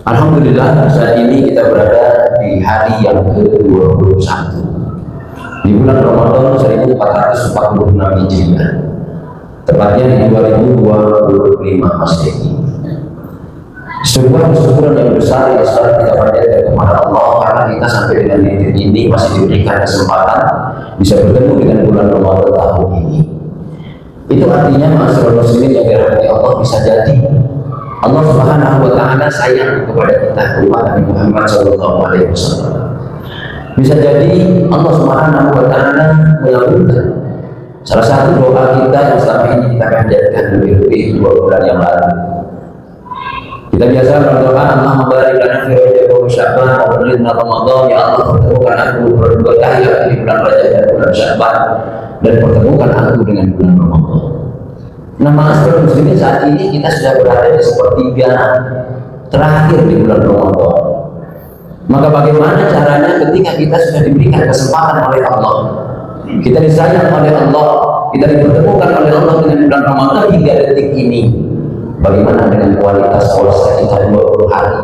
Alhamdulillah saat ini kita berada di hari yang ke-21 di bulan Ramadan 1446 Hijriah, tepatnya di 2025 Masehi. Sebuah kesyukuran yang besar yang selalu kita panjatkan kepada Allah karena kita sampai dengan titik ini masih diberikan kesempatan bisa bertemu dengan bulan Ramadan tahun ini. Itu artinya masyarakat muslimin yang dirahmati Allah, bisa jadi Allah Subhanahu wa Ta'ala sayang kepada kita, umat Nabi Muhammad SAW. Bisa jadi Allah Subhanahu wa Ta'ala mengabulkan salah satu doa kita yang selama ini kita panjatkan lebih-lebih 2 bulan yang lalu. Kita biasa berdoa, Allah barik lana fi Rajab wa Sya'ban wa balighna Ramadan, ya Allah pertemukan aku berberkah di bulan Rajab dan bulan Sya'ban, dan pertemukan aku dengan bulan Ramadan. Nah, masyarakat muslimin saat ini kita sudah berada di sepertiga terakhir di bulan Ramadan. Maka bagaimana caranya ketika kita sudah diberikan kesempatan oleh Allah, kita disayang oleh Allah, kita dipertemukan oleh Allah dengan bulan Ramadan hingga detik ini? Bagaimana dengan kualitas puasa kita 20 hari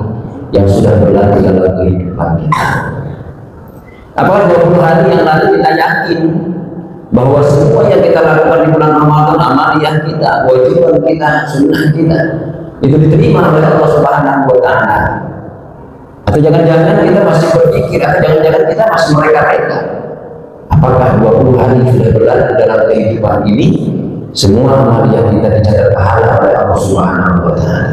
yang sudah berlalu dalam kehidupan kita? Apakah 20 hari yang lalu kita yakin bahwa semua yang kita lakukan di bulan Ramadan, amaliyah kita, kewajiban kita, sunnah kita, itu diterima oleh Allah Subhanahu wa Ta'ala? Atau jangan-jangan kita masih berpikir, atau jangan-jangan kita masih mereka-reka? Apakah 20 hari sudah berlalu dalam kehidupan ini, semua amaliyah kita dicatat pahala oleh Allah Subhanahu wa Ta'ala?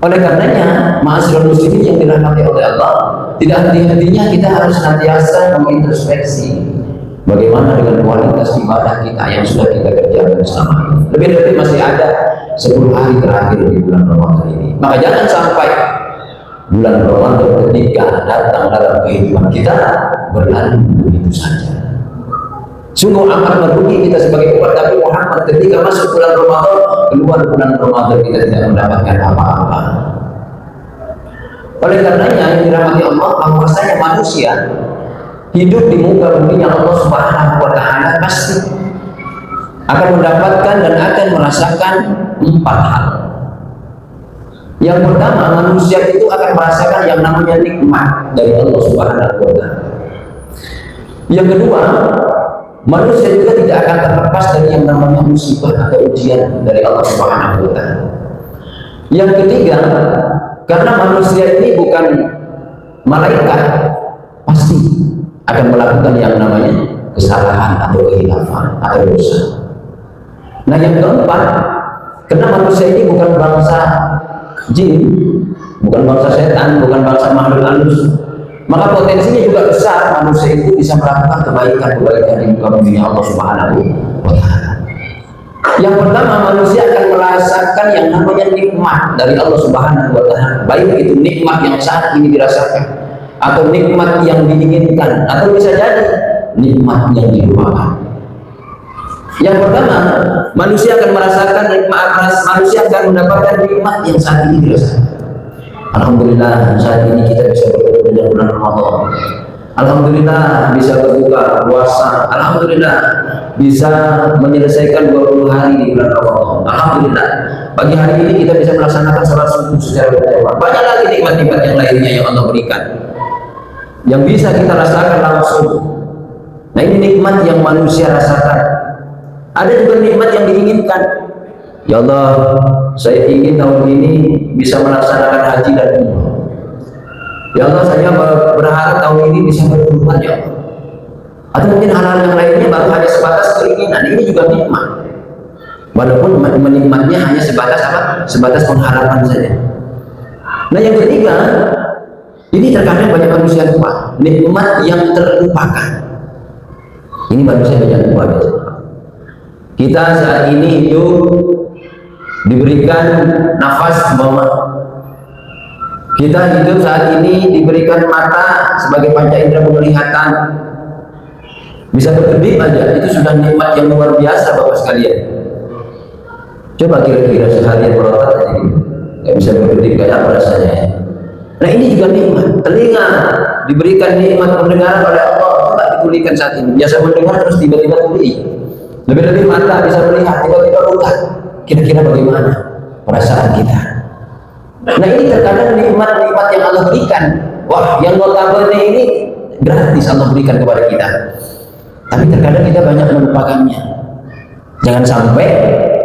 Oleh karenanya, ma'asyiral muslimin yang dirahmati oleh Allah, tidak henti-hentinya kita harus senantiasa mengintrospeksi bagaimana dengan kualitas ibadah kita yang sudah kita kerjakan selama ini. Lebih-lebih masih ada 10 hari terakhir di bulan Ramadan ini. Maka jangan sampai bulan Ramadan ketika datang dalam kehidupan kita berlalu begitu saja. Sungguh amat merugi kita sebagai umat Nabi Muhammad ketika masuk bulan Ramadan, keluar bulan Ramadan kita tidak mendapatkan apa-apa. Oleh karenanya yang dirahmati Allah, bahwasanya manusia hidup di muka bumi yang Allah Subhanahu wa Ta'ala pasti akan mendapatkan dan akan merasakan 4 hal. Yang pertama, manusia itu akan merasakan yang namanya nikmat dari Allah Subhanahu wa Ta'ala. Yang kedua, manusia juga tidak akan terlepas dari yang namanya musibah atau ujian dari Allah Subhanahu wa Ta'ala. Yang ketiga, karena manusia ini bukan malaikat, pasti akan melakukan yang namanya kesalahan atau khilafah atau dosa. Nah, yang keempat, karena manusia ini bukan bangsa jin, bukan bangsa setan, bukan bangsa makhluk halus, maka potensinya juga besar manusia itu bisa melakukan kebaikan-kebaikan di muka bumi Allah Subhanahu wa Ta'ala. Yang pertama, manusia akan merasakan yang namanya nikmat dari Allah Subhanahu wa Ta'ala, baik itu nikmat yang saat ini dirasakan atau nikmat yang diinginkan, atau bisa jadi nikmat yang dilupakan. Yang pertama, manusia akan merasakan nikmat, manusia akan mendapatkan nikmat yang saat ini dirasakan. Alhamdulillah saat ini kita bisa bertemu dengan bulan Ramadan. Alhamdulillah bisa berbuka puasa. Alhamdulillah bisa menyelesaikan 20 hari di bulan Ramadan. Alhamdulillah pagi hari ini kita bisa melaksanakan salat subuh secara berjamaah. Banyak lagi nikmat-nikmat yang lainnya yang Allah berikan, yang bisa kita rasakan langsung. Nah, ini nikmat yang manusia rasakan. Ada juga nikmat yang diinginkan. Ya Allah, saya ingin tahun ini bisa melaksanakan haji dan umrah. Ya Allah, saya berharap tahun ini bisa berkurban, ya Allah. Atau mungkin hal-hal yang lainnya baru hanya sebatas keinginan. Ini juga nikmat, walaupun menikmatnya hanya sebatas apa? Sebatas pengharapan saja. Nah, yang ketiga, ini terkadang banyak manusia lupa, nikmat yang terlupakan. Ini manusia banyak lupa. Kita saat ini hidup diberikan nafas bawah. Kita hidup saat ini diberikan mata sebagai panca indera penglihatan. Bisa berkedip aja, itu sudah nikmat yang luar biasa Bapak sekalian. Coba kira-kira seharian berotot aja gitu, nggak bisa berkedip, kayak apa rasanya? Nah, ini juga nikmat. Telinga diberikan nikmat pendengaran oleh Allah, coba dipulihkan saat ini. Biasa mendengar terus tiba-tiba tuli. Lebih-lebih mata bisa melihat, tiba-tiba buta. Kira-kira bagaimana perasaan kita? Nah ini terkadang nikmat-nikmat yang Allah berikan, wah yang notabene ini gratis Allah berikan kepada kita, tapi terkadang kita banyak melupakannya. Jangan sampai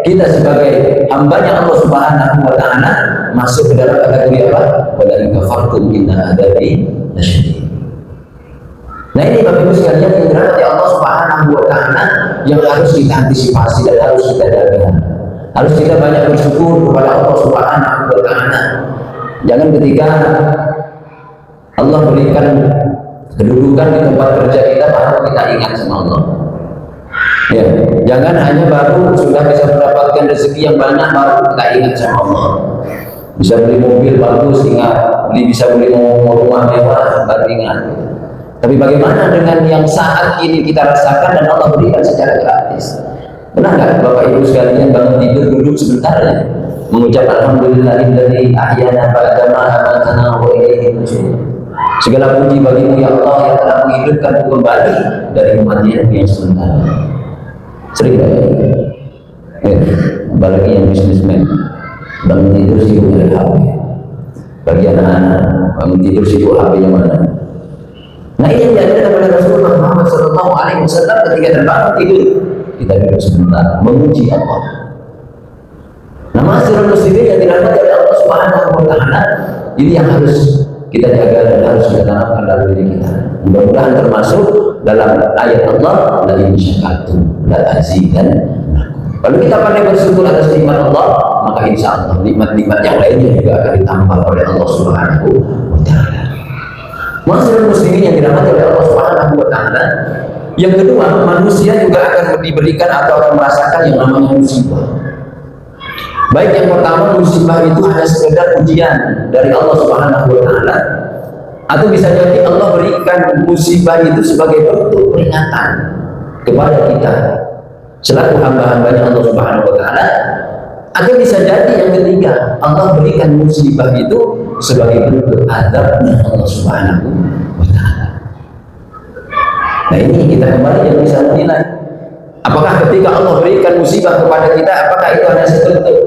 kita sebagai hambanya Allah Subhanahu wa Ta'ala masuk ke dalam kategori apa? Wala in kafartum inna adzabi lasyadid. Nah ini Bapak Ibu sekalian yang dirahmati Allah Subhanahu wa Ta'ala, yang harus kita antisipasi dan harus kita jaga. Harus kita banyak bersyukur kepada Allah Subhanahu wa Ta'ala. Jangan ketika Allah berikan kedudukan di tempat kerja kita baru kita ingat sama Allah. Ya, jangan hanya baru sudah bisa mendapatkan rezeki yang banyak baru kita ingat sama Allah. Bisa beli mobil bagus ingat, bisa beli rumah mewah baru ingat. Tapi bagaimana dengan yang saat ini kita rasakan dan Allah berikan secara gratis? Pernah nggak Bapak Ibu sekalian bangun tidur duduk sebentar ya, mengucap alhamdulillahilladzi ahyana ba'da ma amatana wa ilaihi nusyur. Segala puji bagimu ya Allah yang telah menghidupkanku kembali dari kematian yang sebentar. Sering ya, apalagi yang bisnismen bangun tidur sibuk dari HP. Bagi anak-anak bangun tidur sibuk HP-nya mana? Nah ini yang diajarkan oleh Rasulullah Muhammad SAW ketika terbangun tidur, kita duduk sebentar memuji Allah. Nah masyarakat muslimin yang dirahmati oleh Allah Subhanahu wa Ta'ala, ini yang harus kita jaga dan harus kita tanamkan dalam diri kita. Mudah-mudahan termasuk dalam ayat Allah, la in syakartum la azidannakum. Kalau kita pandai bersyukur atas nikmat Allah, maka insya Allah nikmat-nikmat yang lainnya juga akan ditambah oleh Allah Subhanahu wa Ta'ala. Masyarakat muslimin yang dirahmati oleh Allah Subhanahu wa Ta'ala, yang kedua, manusia juga akan diberikan atau akan merasakan yang namanya musibah. Baik yang pertama, musibah itu hanya sekedar ujian dari Allah Subhanahu wa Ta'ala, atau bisa jadi Allah berikan musibah itu sebagai bentuk peringatan kepada kita selaku hamba-hambanya Allah Subhanahu wa Ta'ala. Atau bisa jadi yang ketiga, Allah berikan musibah itu sebagai bentuk azabnya Allah Subhanahu wa Ta'ala. Nah ini kita kembali yang bisa menilai, apakah ketika Allah berikan musibah kepada kita, apakah itu hanya sebentuk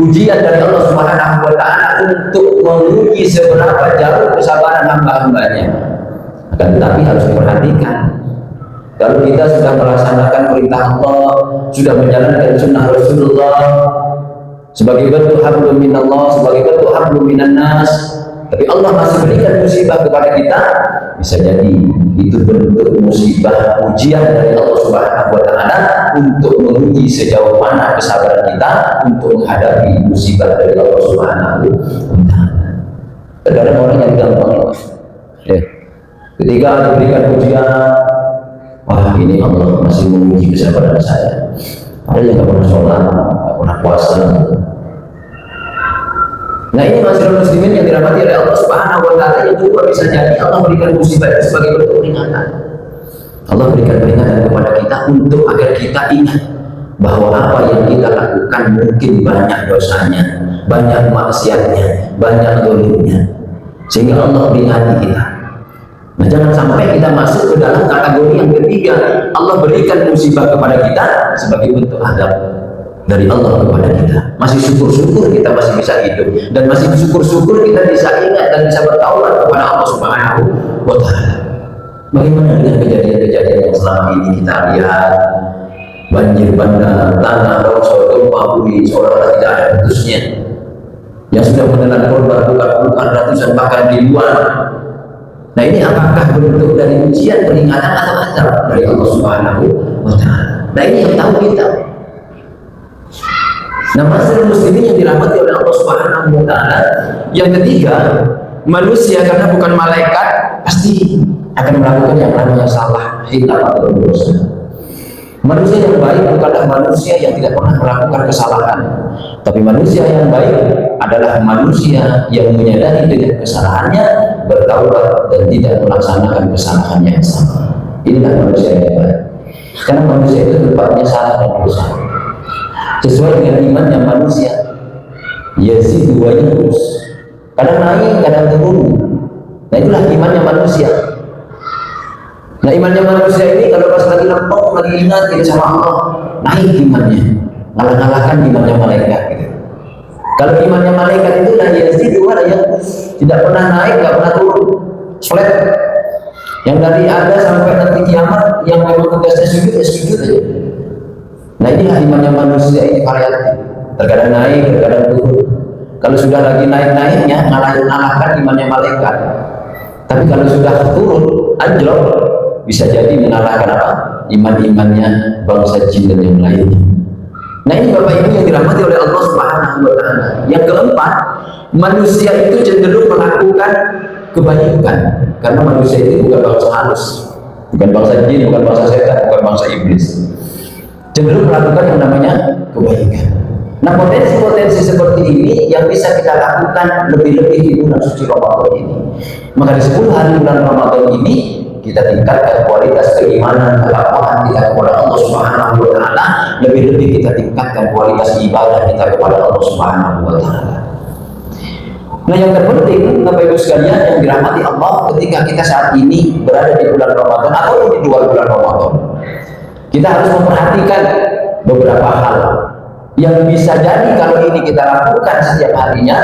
ujian dari Allah Subhanahu wa Ta'ala untuk menguji seberapa jauh kesabaran hamba-hambanya. Akan tetapi harus diperhatikan, kalau kita sudah melaksanakan perintah Allah, sudah menjalankan sunnah Rasulullah sebagai bentuk hablum minallah, sebagai bentuk hablum minannas, tapi Allah masih berikan musibah kepada kita, bisa jadi itu bentuk musibah ujian dari Allah Subhanahu wa Ta'ala untuk menguji sejauh mana kesabaran kita untuk menghadapi musibah dari Allah Subhanahu wa Ta'ala. Terkadang orang yang gampang ya, ketika diberikan ujian, wah ini Allah masih menguji kesabaran saya. Ada yang tidak pernah sholat, tidak pernah puasa. Nah ini masyarakat muslimin yang dirahmati oleh Allah Subhanahu wa Ta'ala, yang juga bisa jadi Allah berikan musibah itu sebagai bentuk peringatan. Allah berikan peringatan kepada kita untuk agar kita ingat bahwa apa yang kita lakukan mungkin banyak dosanya, banyak maksiatnya, banyak dolimnya, sehingga Allah peringati kita. Nah jangan sampai kita masuk ke dalam kategori yang ketiga, Allah berikan musibah kepada kita sebagai bentuk adab dari Allah kepada kita. Masih syukur-syukur kita masih bisa hidup, dan masih syukur-syukur kita bisa ingat dan bisa bertaubat kepada Allah Subhanahu wa Ta'ala. Bagaimana dengan kejadian-kejadian yang selama ini kita lihat, banjir bandang, tanah longsor, gempa bumi seolah-olah tidak ada putusnya, yang sudah menelan korban bukan ratusan bahkan ribuan. Nah ini apakah bentuk dari ujian, peringatan, atau azab dari Allah Subhanahu wa Ta'ala? Nah ini yang tahu kita. Nah masyarakat muslimin yang dirahmati oleh Allah Subhanahu wa Ta'ala, yang ketiga, manusia karena bukan malaikat pasti akan melakukan yang namanya salah, hilaf atau dosa. Manusia yang baik bukanlah manusia yang tidak pernah melakukan kesalahan, tapi manusia yang baik adalah manusia yang menyadari dengan kesalahannya, bertaubat dan tidak melaksanakan kesalahan yang sama. Inilah manusia yang baik, karena manusia itu tempatnya salah dan dosa sesuai dengan imannya manusia. Yazid wa yanqus, kadang naik kadang turun. Nah itulah imannya manusia. Nah imannya manusia ini kalau pas lagi lempeng, lagi ingat gitu sama Allah, naik imannya, ngalah-ngalahkan imannya malaikat gitu. Kalau imannya malaikat itu la yazidu wa la yanqus, tidak pernah naik, tidak pernah turun, flat. Yang dari ada sampai nanti kiamat, yang memang tugasnya sujud ya sujud aja. Nah inilah imannya manusia, ini variatif, terkadang naik, terkadang turun. Kalau sudah lagi naik-naiknya, ngalahkan imannya malaikat. Tapi kalau sudah turun, anjlok, bisa jadi mengalahkan apa? Iman-imannya bangsa jin dan yang lainnya. Nah ini Bapak Ibu yang dirahmati oleh Allah Subhanahu wa Ta'ala. Yang keempat, manusia itu cenderung melakukan kebaikan, karena manusia itu bukan bangsa halus, bukan bangsa jin, bukan bangsa setan, bukan bangsa iblis. Cenderung melakukan yang namanya kebaikan. Nah potensi-potensi seperti ini yang bisa kita lakukan lebih-lebih di bulan suci Ramadan ini. Maka di 10 hari bulan Ramadan ini kita tingkatkan kualitas keimanan, ketakwaan kita kepada Allah Subhanahu wa Ta'ala, lebih-lebih kita tingkatkan kualitas ibadah kita kepada Allah Subhanahu wa Ta'ala. Nah yang terpenting Bapak Ibu sekalian yang dirahmati Allah, ketika kita saat ini berada di bulan Ramadan atau di luar bulan Ramadan, kita harus memperhatikan beberapa hal yang bisa jadi kalau ini kita lakukan setiap harinya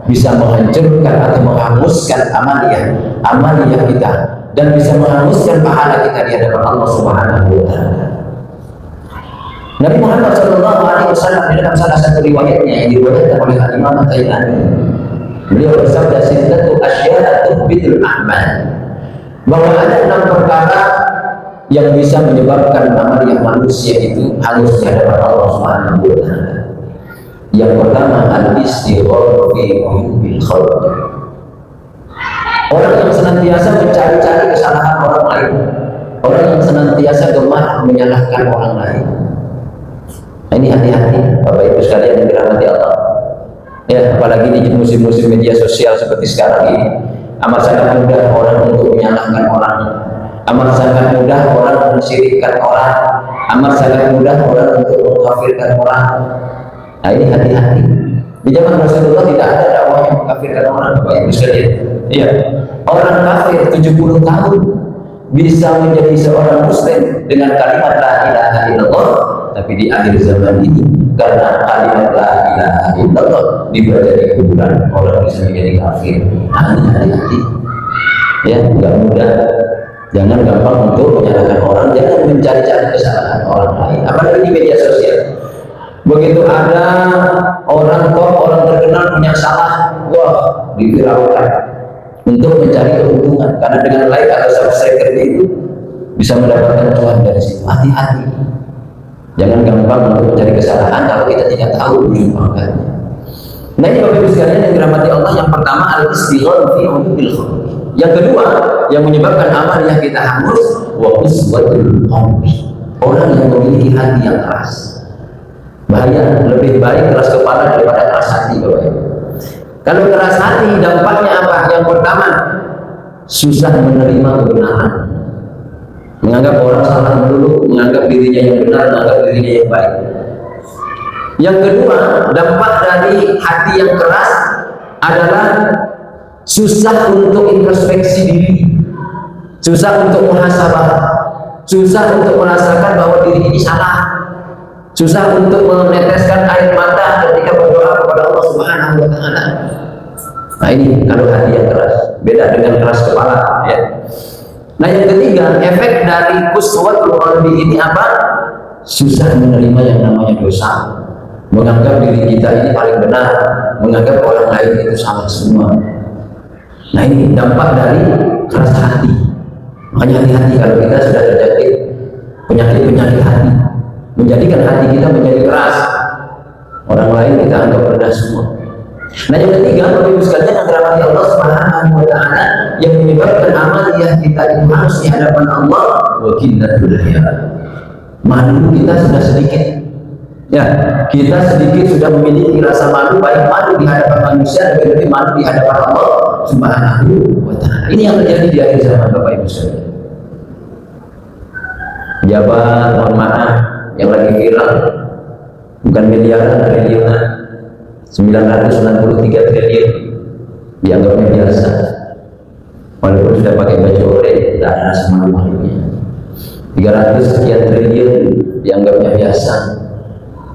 bisa menghancurkan atau menghanguskan amaliyah kita, dan bisa menghanguskan pahala kita di hadapan Allah Subhanahu wa Ta'ala. Nabi Muhammad SAW di dalam salah satu riwayatnya yang diriwayatkan oleh Imam At-Tailani, beliau bersabda, "Sittatu asya'a tuhbitul a'mal", bahwa ada 6 perkara yang bisa menyebabkan amaliyah manusia itu hangus di hadapan Allah Subhanahu wa Ta'ala. Yang pertama, al-istighraq fi uyubil khalq. Orang yang senantiasa mencari-cari kesalahan orang lain, orang yang senantiasa gemar menyalahkan orang lain. Nah, ini hati-hati Bapak Ibu sekalian yang dirahmati Allah. Ya, apalagi di musim-musim media sosial seperti sekarang ini, amat sangat mudah orang untuk menyalahkan orang, amat sangat mudah orang mensyirikkan orang, amat sangat mudah orang untuk mengkafirkan orang. Nah ini hati-hati. Di zaman Rasulullah tidak ada dakwah yang mengkafirkan orang, Bapak Ibu sekalian. Iya, orang kafir 70 tahun bisa menjadi seorang muslim dengan kalimat la ilaha illallah, tapi di akhir zaman ini karena kalimat la ilaha illallah dibaca di kuburan, orang bisa menjadi kafir. Nah ini hati-hati. Ya, enggak mudah. Jangan gampang untuk menyalahkan orang, jangan mencari-cari kesalahan orang lain, apalagi di media sosial. Begitu ada orang top, orang terkenal punya salah, wah, diviralkan untuk mencari keuntungan, karena dengan like atau subscriber itu bisa mendapatkan cuan dari situ. Hati-hati, jangan gampang untuk mencari kesalahan kalau kita tidak tahu ujung pangkalnya. Nah ini Bapak Ibu sekalian yang dirahmati Allah, yang pertama al-istighraq fi uyubil khalq. Yang kedua yang menyebabkan amaliyah kita hangus, wa uswatul qalbi, orang yang memiliki hati yang keras. Bahaya, lebih baik keras kepala daripada keras hati, Bapak Ibu. Kalau keras hati dampaknya apa? Yang pertama, susah menerima kebenaran, menganggap orang salah melulu, menganggap dirinya yang benar, menganggap dirinya yang baik. Yang kedua, dampak dari hati yang keras adalah susah untuk introspeksi diri, susah untuk muhasabah, susah untuk merasakan bahwa diri ini salah, susah untuk meneteskan air mata ketika berdoa kepada Allah Subhanahu wa Ta'ala. Nah ini kalau hati yang keras, beda dengan keras kepala, ya. Nah yang ketiga, efek dari quswatul qalbi ini apa? Susah menerima yang namanya dosa, menganggap diri kita ini paling benar, menganggap orang lain itu salah semua. Nah ini dampak dari keras hati. Makanya hati-hati kalau kita sudah terjangkit penyakit-penyakit hati, menjadikan hati kita menjadi keras, orang lain kita anggap rendah semua. Nah yang ketiga, Bapak Ibu sekalian yang dirahmati Allah Subhanahu wa Ta'ala, yang menyebabkan amaliyah kita itu harus di hadapan Allah, wa qinatul haya. Malu kita sudah sedikit. Ya, kita sedikit sudah memiliki rasa malu, baik malu di hadapan manusia, lebih malu di hadapan Allah Subhanahu wa Ta'ala. Ini yang terjadi di akhir zaman, Bapak Ibu sekalian. Pejabat, mohon maaf, yang lagi viral bukan miliaran, triliunan, 993 triliun, dianggapnya biasa, walaupun sudah pakai baju oranye, tidak ada rasa malu-malunya. 300 sekian triliun dianggapnya biasa,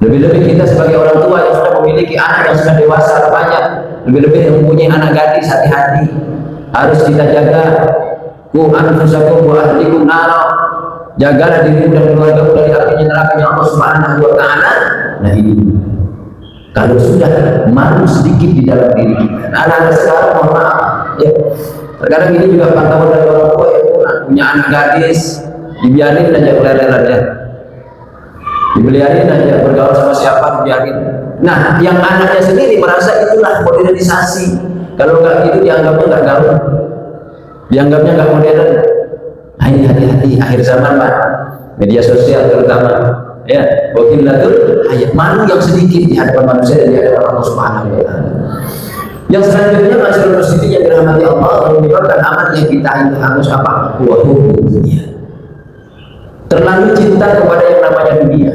Lebih-lebih kita sebagai orang tua yang sudah memiliki anak yang sudah dewasa banyak, lebih-lebih yang mempunyai anak gadis, hati-hati, harus kita jaga. Ku anfusakum wa ahlikum nara, jagalah dirimu dan keluargamu dari apinya nerakanya Allah Subhanahu wa Ta'ala. Nah ini kalau sudah malu sedikit di dalam diri kita. Nah, anak-anak sekarang mohon maaf ya, terkadang ini juga pantauan dari orang tua yang punya anak gadis, dibiarin aja keleleran aja, dibiarin aja bergaul sama siapa, dibiarin. Nah, yang anaknya sendiri merasa itulah modernisasi. Kalau nggak gitu dianggapnya nggak gaul, dianggapnya nggak modern. Nah ini hati-hati, akhir zaman Pak, media sosial terutama ya, wakilatul ayat, malu yang sedikit di hadapan manusia dan di hadapan Allah Subhanahu wa Ta'ala. Yang selanjutnya masyarakat positif yang dirahmati Allah menyebabkan amal yang kita itu harus apa? Dunia. Terlalu cinta kepada yang namanya dunia.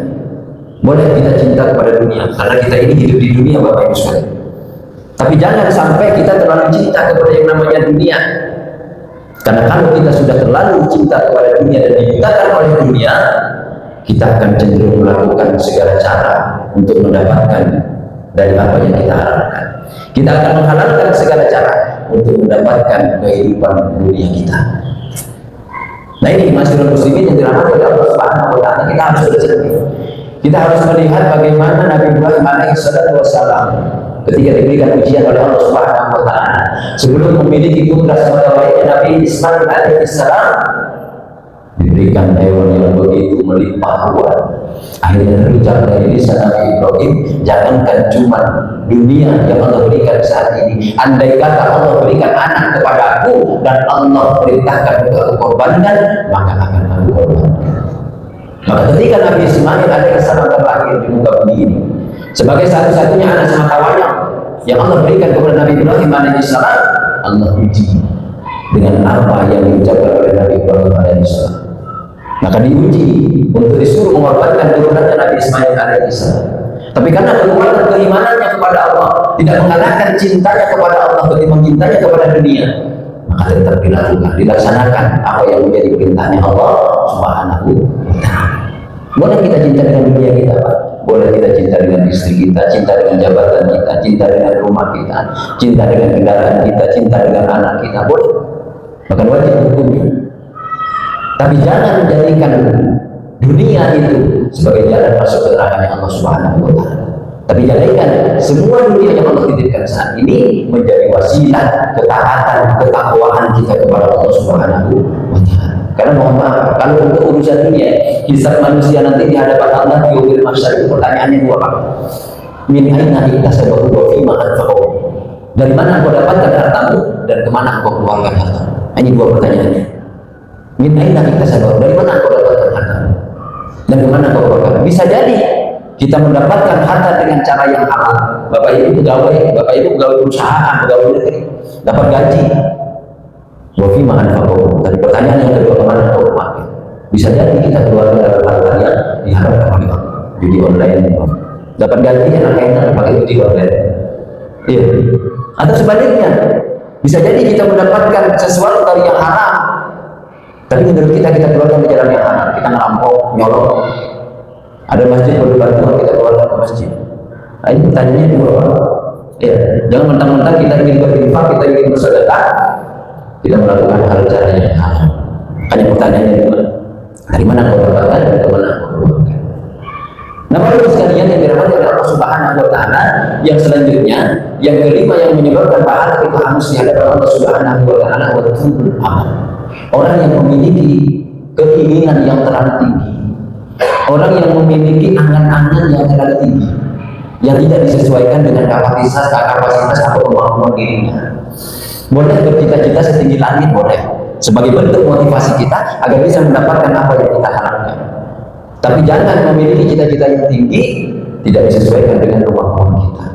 Boleh kita cinta kepada dunia karena kita ini hidup di dunia Bapak Ibu sekalian. Tapi jangan sampai kita terlalu cinta kepada yang namanya dunia. Karena kalau kita sudah terlalu cinta kepada dunia dan dibutakan oleh dunia, kita akan cenderung melakukan segala cara untuk mendapatkan dari apa yang kita harapkan. Kita akan menghalalkan segala cara untuk mendapatkan kehidupan dunia kita. Nah ini masyarakat muslimin yang dirahmati oleh Allah Subhanahu wa Ta'ala, kita harus bercermin. Kita harus melihat bagaimana Nabi Ibrahim alaihissalam ketika diberikan ujian oleh Allah Subhanahu wa Ta'ala, sebelum memiliki putra semata lainnya Nabi Ismail alaihissalam, diberikan hewan yang begitu melimpah ruah. Akhirnya terucap dari lisan Nabi Ibrahim, jangankan cuma dunia yang Allah berikan saat ini, andai kata Allah berikan anak kepadaku dan Allah perintahkan untuk aku korbankan, maka akan aku korbankan. Maka ketika Nabi Ismail alaihissalam terlahir di muka bumi ini sebagai satu-satunya anak semata wayang yang Allah berikan kepada Nabi Ibrahim alaihissalam, Allah uji dengan apa yang diucapkan oleh Nabi Ibrahim alaihissalam. Maka diuji untuk disuruh mengorbankan turunannya Nabi Ismail alaihissalam. Tapi karena kekuatan keimanannya kepada Allah tidak mengalahkan cintanya kepada Allah ketimbang cintanya kepada dunia, maka tetap dilakukan, dilaksanakan apa yang menjadi perintahnya Allah Subhanahu wa Ta'ala. Boleh kita cinta dengan dunia kita, Pak. Boleh kita cinta dengan istri kita, cinta dengan jabatan kita, cinta dengan rumah kita, cinta dengan kendaraan kita, cinta dengan anak kita, boleh. Maka wajib hukumnya. Tapi jangan menjadikan dunia itu sebagai jalan masuk ke neraka Allah Subhanahu wa Ta'ala. Tapi jadikan semua dunia yang Allah titipkan saat ini menjadi wasilah ketaatan, ketakwaan kita kepada Allah Subhanahu wa Ta'ala. Karena mohon maaf, kalau untuk urusan dunia, hisab manusia nanti di hadapan Allah di yaumil mahsyar, pertanyaannya dua Pak. Min aina iktasabahu wa fima anfaqahu. Dari mana engkau dapatkan hartamu dan kemana engkau keluarkan hartamu? Ini dua pertanyaannya. Min aina iktasabahu, dari mana engkau dapatkan hartamu dan kemana engkau keluarkan? Bisa jadi kita mendapatkan harta dengan cara yang halal. Bapak Ibu pegawai perusahaan, pegawai negeri, dapat gaji. Wafi makan fakor. Tadi pertanyaan yang kedua, kemana kau pakai? Bisa jadi kita keluarga dalam harta yang diharapkan oleh Allah. Judi online, dapat gaji enak-enak pakai judi online. Iya. Atau sebaliknya, bisa jadi kita mendapatkan sesuatu dari yang haram, tapi menurut kita keluarkan ke jalan yang haram. Kita ngerampok, nyolong. Ada masjid berbantuan, kita keluarkan ke masjid. Nah, ini pertanyaannya dua. Ya, jangan mentang-mentang kita ingin berinfak, kita ingin bersedekah, kita melakukan hal cara yang haram. Hanya pertanyaannya dua. Dari mana kau dapatkan dan kemana kau keluarkan? Nah, Bapak sekalian yang dirahmati oleh Allah Subhanahu wa Ta'ala, yang selanjutnya, yang kelima yang menyebabkan pahala kita harus di hadapan Allah Subhanahu wa Ta'ala adalah amal. Orang yang memiliki keinginan yang terlalu tinggi, orang yang memiliki angan-angan yang terlalu tinggi, yang tidak disesuaikan dengan kapasitas atau kemampuan dirinya. Boleh bercita-cita setinggi langit, boleh, sebagai bentuk motivasi kita agar bisa mendapatkan apa yang kita harapkan. Tapi jangan memiliki cita-cita yang tinggi tidak disesuaikan dengan kemampuan kita.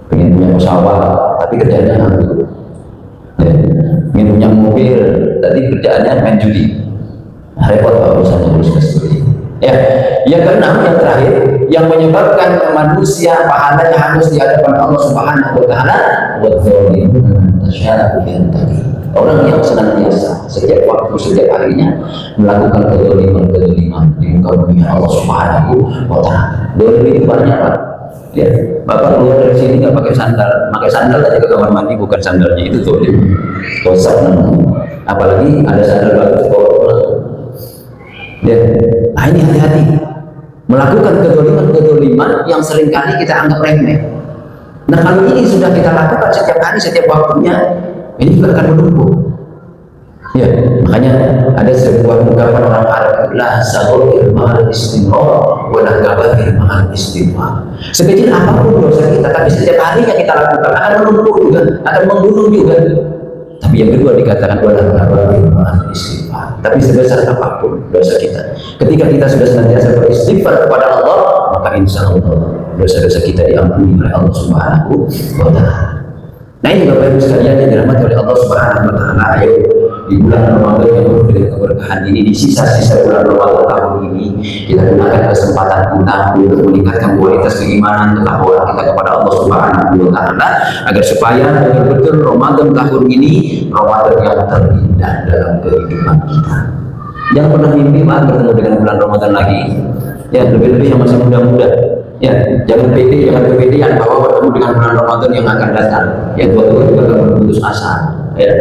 Pengen punya pesawat, tapi kerjanya nganggur. Ya. Ingin punya mobil, tadi kerjaannya main judi. Nah, repot kalau misalnya harus seperti itu. Ya, yang keenam, yang terakhir, yang menyebabkan manusia pahalanya harus di hadapan Allah Subhanahu wa Ta'ala, Orang yang senantiasa setiap waktu, setiap harinya melakukan kezaliman di muka bumi Allah Subhanahu wa Ta'ala. Zalim itu banyak, Pak. Ya, Bapak keluar dari sini nggak pakai sandal aja ke kamar mandi, bukan sandalnya itu zalim. Dosa namanya. Apalagi ada sandal bagus bawa pulang. Ya, ini hati-hati melakukan kezaliman yang seringkali kita anggap remeh. Nah, kalau ini sudah kita lakukan setiap hari, setiap waktunya, ini juga akan menumpuk. Ya, makanya ada sebuah ungkapan orang Arab, la saghir ma'al istimrar wa la kabir ma'al istighfar. Sekecil apapun dosa kita, tapi setiap harinya kita lakukan akan menumpuk juga, akan membunuh juga. Tapi yang kedua dikatakan wa la kabir ma'al istighfar. Tapi sebesar apapun dosa kita, ketika kita sudah senantiasa beristighfar kepada Allah, maka insya Allah dosa-dosa kita diampuni oleh Allah Subhanahu wa Ta'ala. Nah, ini Bapak Ibu sekalian yang dirahmati oleh Allah Subhanahu wa Ta'ala. Ayo di bulan Ramadan yang penuh dengan keberkahan ini, di sisa-sisa bulan Ramadan tahun ini, kita gunakan kesempatan kita untuk meningkatkan kualitas keimanan ketakwaan kita kepada Allah Subhanahu wa Ta'ala, agar supaya betul-betul Ramadan tahun ini Ramadan yang terindah dalam kehidupan kita. Jangan pernah mimpi bertemu dengan bulan Ramadan lagi. Ya, lebih-lebih yang masih muda-muda. Ya, jangan kepedean bahwa bertemu dengan bulan Ramadan yang akan datang. Yang tua-tua juga akan berputus asa. Ya,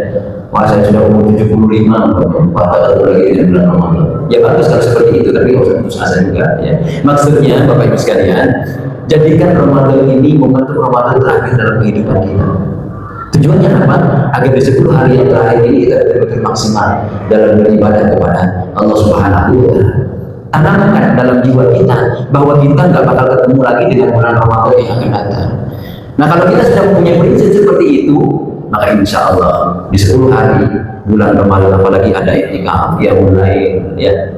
wah saya sudah umur 75, bakal lagi dengan bulan Ramadan. Ya bagus kalau seperti itu, tapi nggak usah putus asa juga. Ya, maksudnya Bapak Ibu sekalian, jadikan Ramadan ini momentum Ramadan terakhir dalam kehidupan kita. Tujuannya apa? Agar di 10 hari yang terakhir ini kita betul-betul maksimal dalam beribadah kepada Allah Subhanahu wa Ta'ala. Tanamkan dalam jiwa kita bahwa kita nggak bakal ketemu lagi dengan bulan Ramadan yang akan datang. Nah, kalau kita sudah mempunyai prinsip seperti itu, maka insya Allah di 10 hari bulan Ramadan, apalagi ada i'tikaf yang mulai, ya,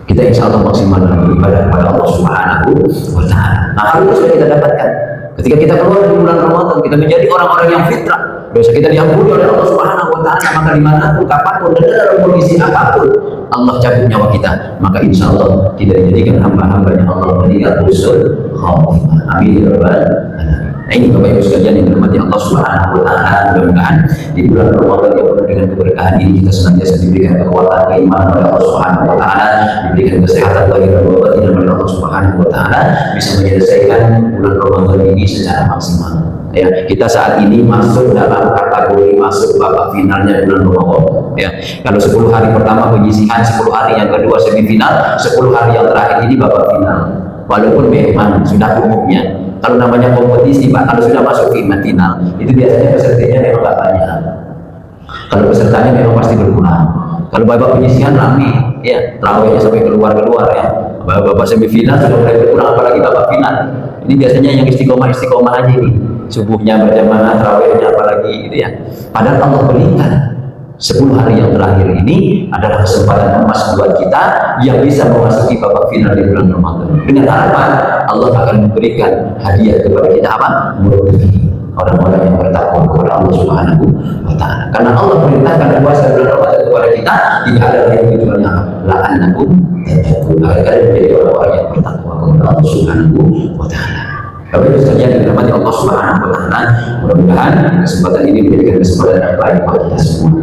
kita insya Allah maksimal dalam beribadah kepada Allah Subhanahu wa Ta'ala. Nah, hal itu sudah kita dapatkan ketika kita keluar di bulan Ramadan, kita menjadi orang-orang yang fitrah, dosa kita diampuni oleh Allah Subhanahu wa Ta'ala. Maka dimanapun, kapanpun, dan dalam kondisi apapun Allah cabut nyawa kita, maka insya Allah tidak dijadikan hamba-hambanya Allah melihat usul khatimah. Amin ya rabbal alamin. Nah, ini Bapak Ibu sekalian yang dirahmati Allah Subhanahu wa Ta'ala, mudah-mudahan di bulan Ramadan yang penuh dengan keberkahan ini kita senantiasa diberikan kekuatan keimanan oleh Allah Subhanahu wa Ta'ala, diberikan kesehatan lahir dan batin oleh Allah Subhanahu wa Ta'ala, bisa menyelesaikan bulan Ramadan ini secara maksimal. Ya, kita saat ini masuk dalam kategori masuk babak finalnya bulan Ramadan. Ya, kalau 10 hari pertama penyisihan, 10 hari yang kedua semifinal, 10 hari yang terakhir ini babak final. Walaupun memang sudah umumnya, kalau namanya kompetisi, Pak, kalau sudah masuk final, itu biasanya pesertanya memang nggak banyak. Kalau pesertanya memang pasti berkurang. Kalau babak penyisihan ramai, ya, terawihnya sampai keluar ya. Babak semifinal sudah mulai berkurang, apalagi babak final. Ini biasanya yang istiqomah aja ini. Subuhnya berjamaah, terawihnya apalagi gitu ya. Padahal Allah berikan 10 hari yang terakhir ini adalah kesempatan emas buat kita yang bisa memasuki babak final di bulan Ramadan. Dengan harapan Allah akan memberikan hadiah kepada kita apa? Muttaqin, orang-orang yang bertakwa kepada Allah Subhanahu wa Ta'ala. Karena Allah perintahkan puasa bulan Ramadan kepada kita, tidak ada yang tujuannya la'annakum tattaqun, agar kalian menjadi orang-orang yang bertakwa kepada Allah Subhanahu wa Ta'ala. Bapak Ibu sekalian yang dirahmati Allah Subhanahu wa Ta'ala, mudah-mudahan kesempatan ini menjadikan kesempatan yang baik buat kita semua.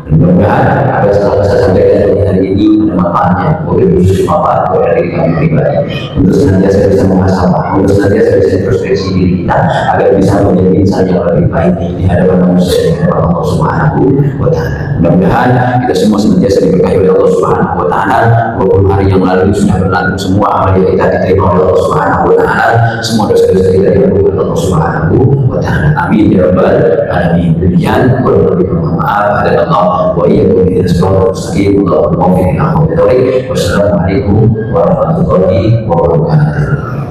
Mudah-mudahan apa yang telah saya sampaikan hari ini ada manfaatnya, mungkin khusus manfaat dari kami pribadi, untuk senantiasa bisa muhasabah, untuk senantiasa bisa introspeksi diri kita agar bisa menjadi insan yang lebih baik di hadapan manusia dan di hadapan Allah Subhanahu wa Ta'ala. Mudah-mudahan kita semua senantiasa diberkahi oleh Allah Subhanahu wa Ta'ala. 20 hari yang lalu sudah berlalu, semua amal yang kita diterima oleh Allah Subhanahu wa Ta'ala, semua dosa-dosa kita diampuni oleh Allah Subhanahu wa Ta'ala. Amin ya rabbal alamin. Demikian, mohon maaf ada Allah wa iyyakum ila siratal mustaqim. Allahumma waffiqna wa bihi. Wassalamualaikum warahmatullahi wabarakatuh.